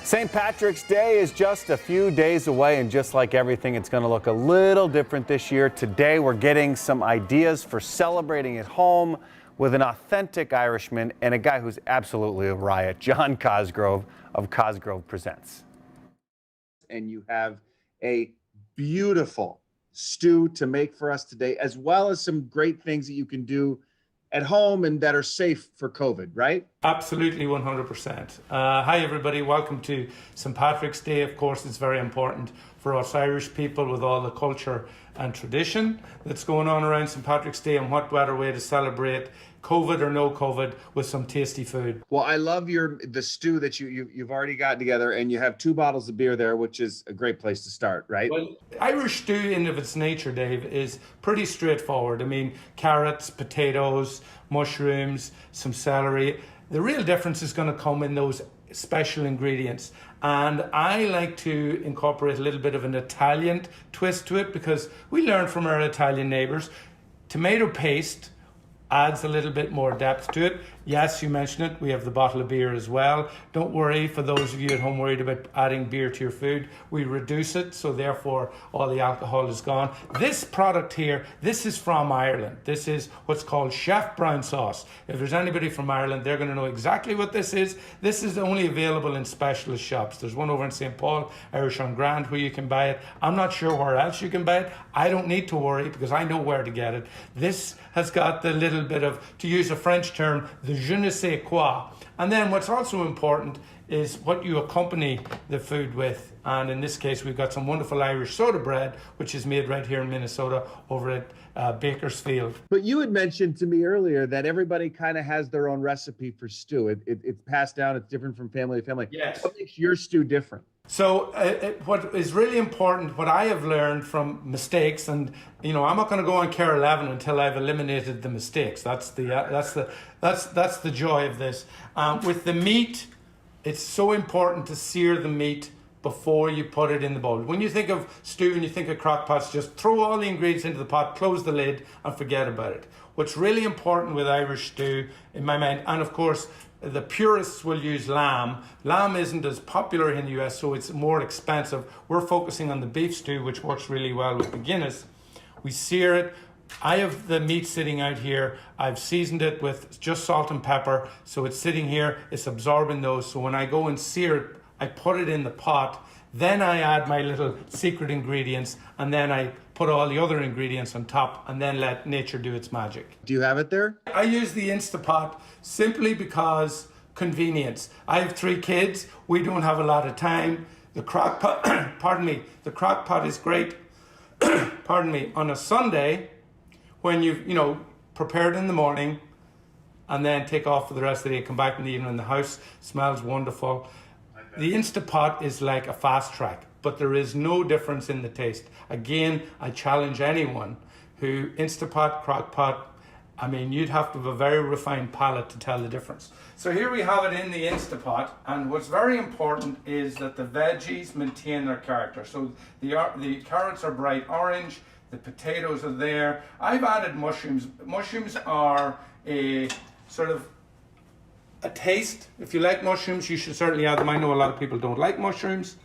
St. Patrick's Day is just a few days away, and just like everything, it's going to look a little different this year. Today, we're getting some ideas for celebrating at home with an authentic Irishman and a guy who's absolutely a riot, John Cosgrove of Cosgrove Presents. And you have a beautiful stew to make for us today, as well as some great things that you can do at home and that are safe for COVID, right? Absolutely, 100%. Hi, everybody. Welcome to St. Patrick's Day. Of course, it's very important for us Irish people with all the culture and tradition that's going on around St. Patrick's Day, and what better way to celebrate COVID or no COVID with some tasty food. Well, I love the stew that you've already gotten together, and you have 2 bottles of beer there, which is a great place to start, right? Well, Irish stew in of its nature, Dave, is pretty straightforward. I mean, carrots, potatoes, mushrooms, some celery. The real difference is going to come in those special ingredients. And I like to incorporate a little bit of an Italian twist to it, because we learned from our Italian neighbors, tomato paste adds a little bit more depth to it. Yes, you mentioned it, we have the bottle of beer as well. Don't worry, for those of you at home worried about adding beer to your food, we reduce it, so therefore all the alcohol is gone. This product here, this is from Ireland. This is what's called Chef Brown Sauce. If there's anybody from Ireland, they're going to know exactly what this is. This is only available in specialist shops. There's one over in St. Paul, Irish on Grand, where you can buy it. I'm not sure where else you can buy it. I don't need to worry, because I know where to get it. This has got the little bit of, to use a French term, the je ne sais quoi. And then what's also important is what you accompany the food with. And in this case, we've got some wonderful Irish soda bread, which is made right here in Minnesota over at Bakersfield. But you had mentioned to me earlier that everybody kind of has their own recipe for stew. It's passed down. It's different from family to family. Yes. What makes your stew different? So what is really important, what I have learned from mistakes, and I'm not going to go on Care 11 until I've eliminated the mistakes. That's the joy of this. With the meat, it's so important to sear the meat before you put it in the bowl. When you think of stew and you think of crock pots, just throw all the ingredients into the pot, close the lid, and forget about it. What's really important with Irish stew, in my mind, and of course, the purists will use lamb. Lamb isn't as popular in the US, so it's more expensive. We're focusing on the beef stew, which works really well with the Guinness. We sear it. I have the meat sitting out here. I've seasoned it with just salt and pepper, so it's sitting here. It's absorbing those. So when I go and sear it, I put it in the pot. Then I add my little secret ingredients, and then I put all the other ingredients on top, and then let nature do its magic. Do you have it there? I use the Instapot simply because convenience. I have 3 kids. We don't have a lot of time. The crock pot, the crock pot is great, on a Sunday when you've, prepared in the morning and then take off for the rest of the day, come back in the evening, and the house smells wonderful. The Instapot is like a fast track, but there is no difference in the taste. Again, I challenge anyone who Instapot, crockpot, you'd have to have a very refined palate to tell the difference. So here we have it in the Instapot, and what's very important is that the veggies maintain their character. So the carrots are bright orange, the potatoes are there. I've added mushrooms. Mushrooms are a sort of a taste. If you like mushrooms, you should certainly add them. I know a lot of people don't like mushrooms.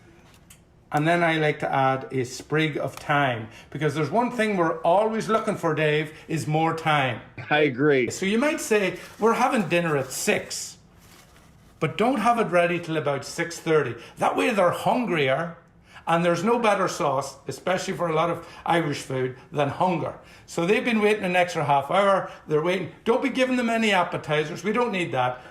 And then I like to add a sprig of thyme, because there's one thing we're always looking for, Dave, is more thyme. I agree. So you might say, we're having dinner at 6, but don't have it ready till about 6:30. That way they're hungrier, and there's no better sauce, especially for a lot of Irish food, than hunger. So they've been waiting an extra half hour. They're waiting. Don't be giving them any appetizers. We don't need that.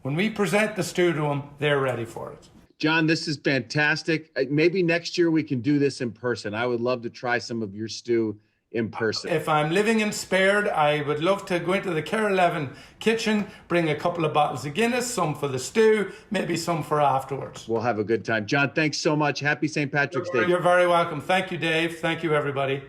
When we present the stew to them, they're ready for it. John, this is fantastic. Maybe next year we can do this in person. I would love to try some of your stew in person. If I'm living and spared, I would love to go into the Care 11 kitchen, bring a couple of bottles of Guinness, some for the stew, maybe some for afterwards. We'll have a good time. John, thanks so much. Happy St. Patrick's Day. You're very welcome. Thank you, Dave. Thank you, everybody.